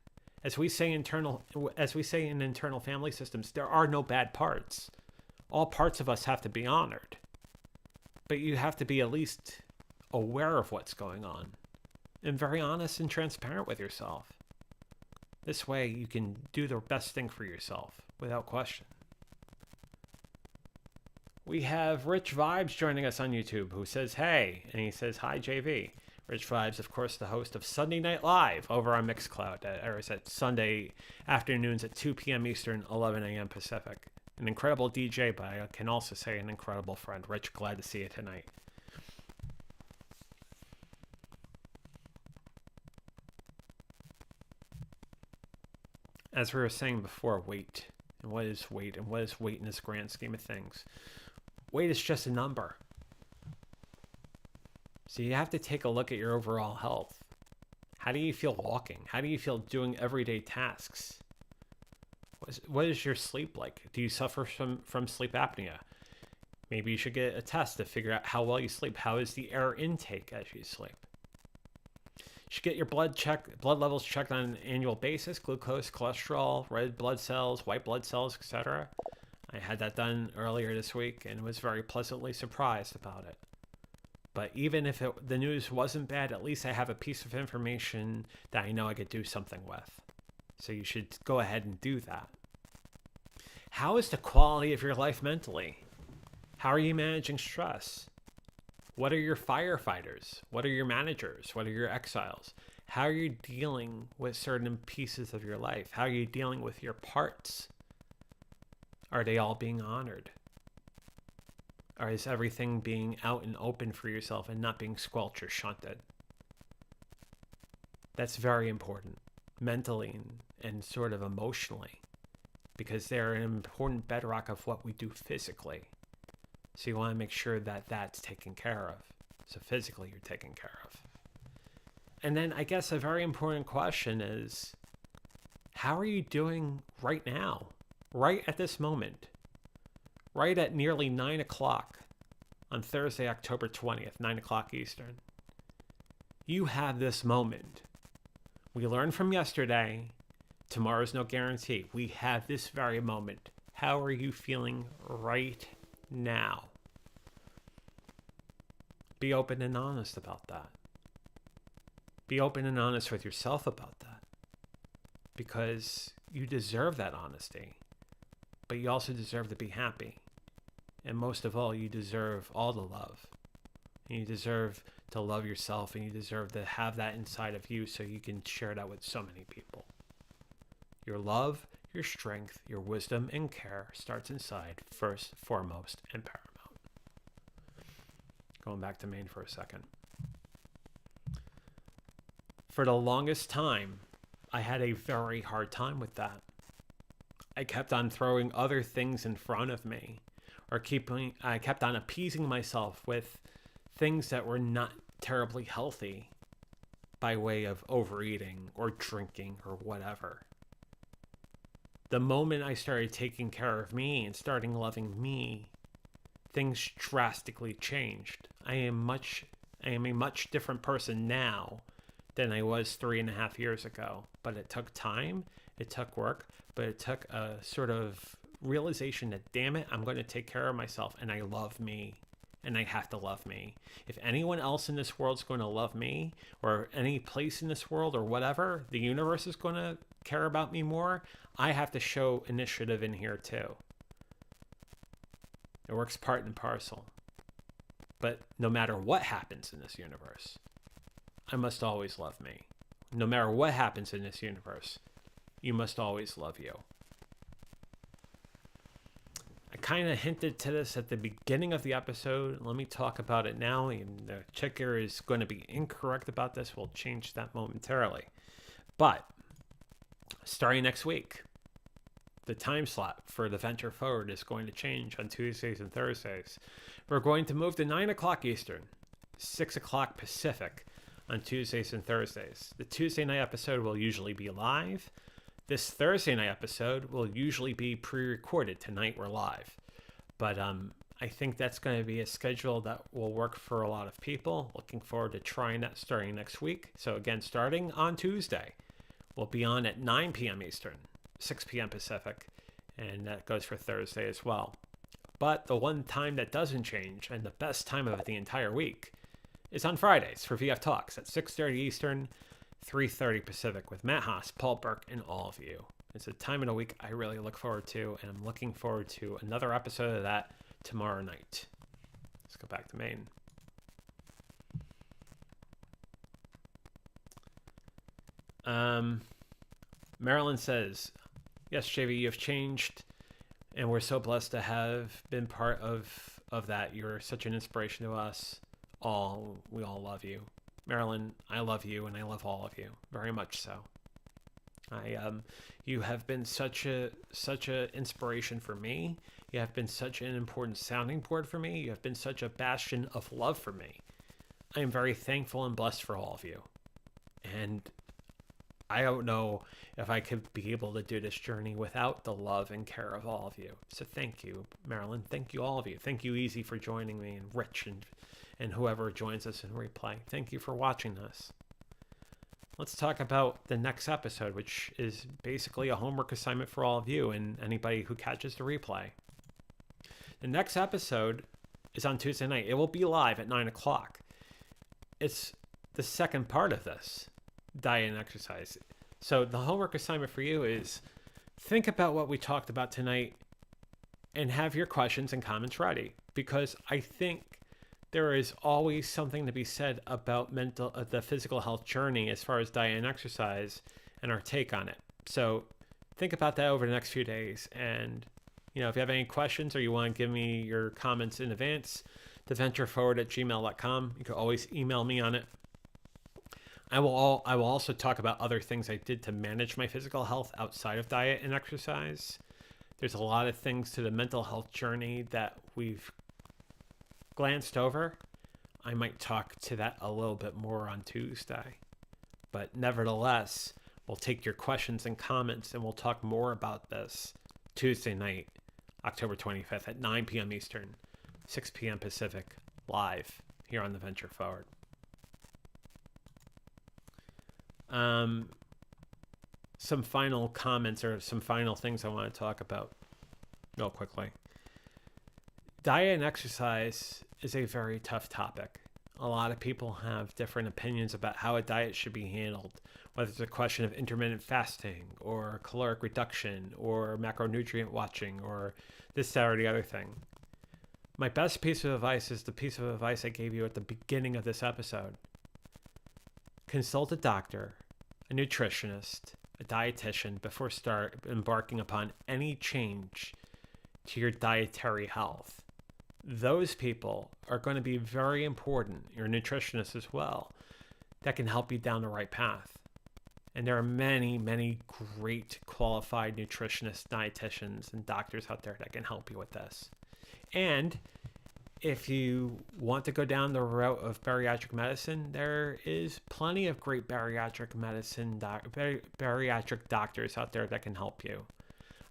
As we say in internal family systems, there are no bad parts. All parts of us have to be honored. But you have to be at least aware of what's going on and very honest and transparent with yourself. This way you can do the best thing for yourself without question. We have Rich Vibes joining us on YouTube, who says, hey, and he says, hi, JV. Rich Vibes, of course, the host of Sunday Night Live over on Mixcloud, or is at Sunday afternoons at 2 p.m. Eastern, 11 a.m. Pacific. An incredible DJ, but I can also say an incredible friend. Rich, glad to see you tonight. As we were saying before, weight. And what is weight? And what is weight in this grand scheme of things? Weight is just a number. So you have to take a look at your overall health. How do you feel walking? How do you feel doing everyday tasks? What is your sleep like? Do you suffer from sleep apnea? Maybe you should get a test to figure out how well you sleep. How is the air intake as you sleep? You should get your blood levels checked on an annual basis, glucose, cholesterol, red blood cells, white blood cells, etc. I had that done earlier this week and was very pleasantly surprised about it. But even if the news wasn't bad, at least I have a piece of information that I know I could do something with. So you should go ahead and do that. How is the quality of your life mentally? How are you managing stress? What are your firefighters? What are your managers? What are your exiles? How are you dealing with certain pieces of your life? How are you dealing with your parts? Are they all being honored? Or is everything being out and open for yourself and not being squelched or shunted? That's very important, mentally and sort of emotionally, because they're an important bedrock of what we do physically. So you want to make sure that that's taken care of. So physically you're taken care of. And then I guess a very important question is, how are you doing right now? Right at this moment? Right at nearly 9 o'clock on Thursday, October 20th, 9 o'clock Eastern. You have this moment. We learned from yesterday, tomorrow's no guarantee. We have this very moment. How are you feeling right now? Be open and honest about that. Be open and honest with yourself about that. Because you deserve that honesty. But you also deserve to be happy. And most of all, you deserve all the love. And you deserve to love yourself, and you deserve to have that inside of you so you can share that with so many people. Your love, your strength, your wisdom, and care starts inside, first, foremost, and paramount. Going back to Maine for a second. For the longest time, I had a very hard time with that. I kept on throwing other things in front of me, or I kept on appeasing myself with things that were not terribly healthy by way of overeating or drinking or whatever. The moment I started taking care of me and starting loving me, things drastically changed. I am a much different person now than I was 3.5 years ago. But it took time, it took work, but it took a sort of realization that, damn it, I'm going to take care of myself, and I love me, and I have to love me. If anyone else in this world's going to love me, or any place in this world or whatever, the universe is going to care about me more, I have to show initiative in here too. It works part and parcel. But no matter what happens in this universe, I must always love me. No matter what happens in this universe, you must always love you. I kind of hinted to this at the beginning of the episode. Let me talk about it now. And the checker is going to be incorrect about this. We'll change that momentarily. But starting next week, the time slot for the Venture Forward is going to change on Tuesdays and Thursdays. We're going to move to 9 o'clock Eastern, 6 o'clock Pacific on Tuesdays and Thursdays. The Tuesday night episode will usually be live. This Thursday night episode will usually be pre-recorded. Tonight we're live. But I think that's going to be a schedule that will work for a lot of people. Looking forward to trying that starting next week. So again, starting on Tuesday, we'll be on at 9 p.m. Eastern, 6 p.m. Pacific, and that goes for Thursday as well. But the one time that doesn't change, and the best time of the entire week, is on Fridays for VF Talks at 6:30 Eastern, 3:30 Pacific with Matt Haas, Paul Burke, and all of you. It's a time in a week I really look forward to, and I'm looking forward to another episode of that tomorrow night. Let's go back to Maine. Marilyn says, yes, JV, you've changed, and we're so blessed to have been part of that. You're such an inspiration to us all. We all love you. Marilyn, I love you, and I love all of you very much so. You have been such a inspiration for me. You have been such an important sounding board for me. You have been such a bastion of love for me. I am very thankful and blessed for all of you. And I don't know if I could be able to do this journey without the love and care of all of you. So thank you, Marilyn. Thank you, all of you. Thank you, Easy, for joining me, and Rich, and whoever joins us in replay. Thank you for watching this. Let's talk about the next episode, which is basically a homework assignment for all of you and anybody who catches the replay. The next episode is on Tuesday night. It will be live at 9 o'clock. It's the second part of this, diet and exercise. So the homework assignment for you is think about what we talked about tonight and have your questions and comments ready, because I think there is always something to be said about the physical health journey as far as diet and exercise and our take on it. So think about that over the next few days. And, if you have any questions or you want to give me your comments in advance, theventureforward@gmail.com. You can always email me on it. I will also talk about other things I did to manage my physical health outside of diet and exercise. There's a lot of things to the mental health journey that we've glanced over. I might talk to that a little bit more on Tuesday. But nevertheless, we'll take your questions and comments, and we'll talk more about this Tuesday night, October 25th at 9 p.m. Eastern, 6 p.m. Pacific, live here on the Venture Forward. Some final comments or some final things I want to talk about real quickly. Diet and exercise is a very tough topic. A lot of people have different opinions about how a diet should be handled, whether it's a question of intermittent fasting or caloric reduction or macronutrient watching or this, that, or the other thing. My best piece of advice is the piece of advice I gave you at the beginning of this episode. Consult a doctor, a nutritionist, a dietitian before embarking upon any change to your dietary health. Those people are going to be very important, your nutritionist as well, that can help you down the right path. And there are many, many great qualified nutritionists, dietitians, and doctors out there that can help you with this. And if you want to go down the route of bariatric medicine, there is plenty of great bariatric medicine, bariatric doctors out there that can help you.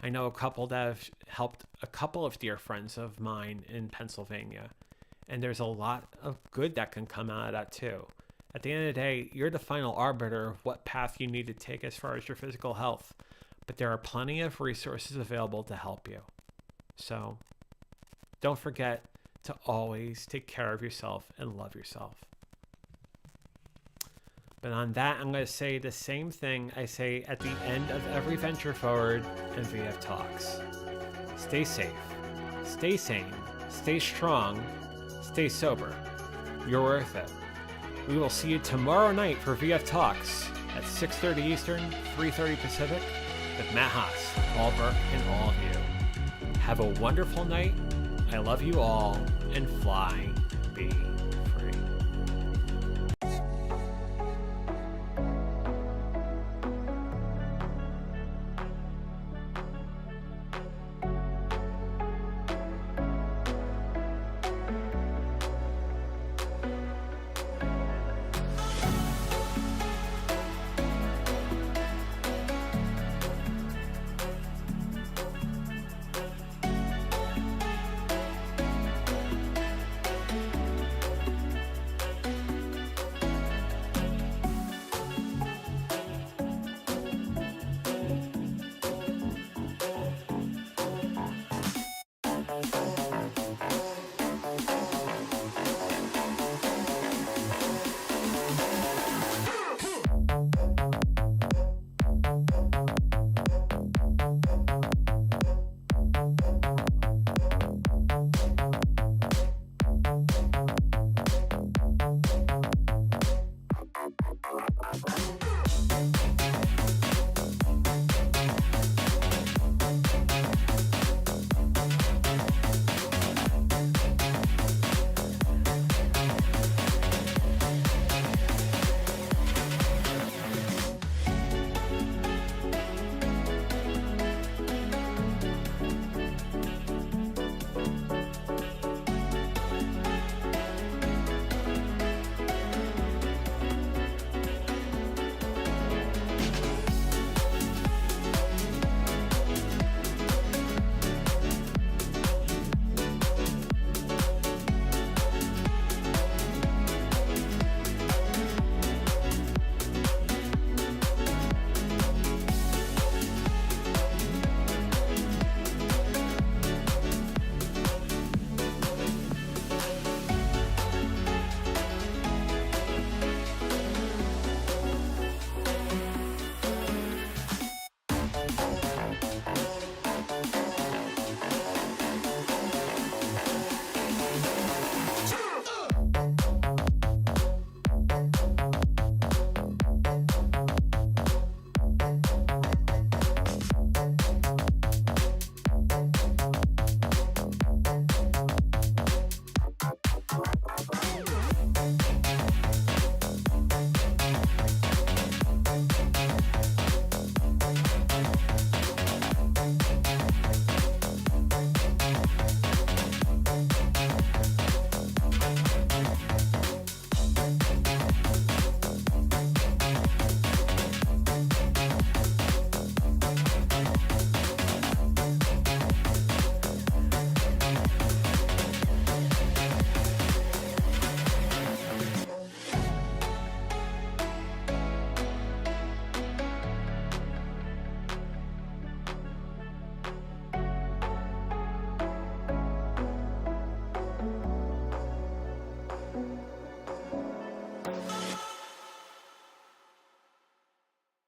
I know a couple that have helped a couple of dear friends of mine in Pennsylvania, and there's a lot of good that can come out of that too. At the end of the day, you're the final arbiter of what path you need to take as far as your physical health, but there are plenty of resources available to help you. So don't forget to always take care of yourself and love yourself. But on that, I'm going to say the same thing I say at the end of every Venture Forward and VF Talks. Stay safe, stay sane, stay strong, stay sober. You're worth it. We will see you tomorrow night for VF Talks at 6:30 Eastern, 3:30 Pacific with Matt Haas, Paul Burke, and all of you. Have a wonderful night. I love you all, and fly, be.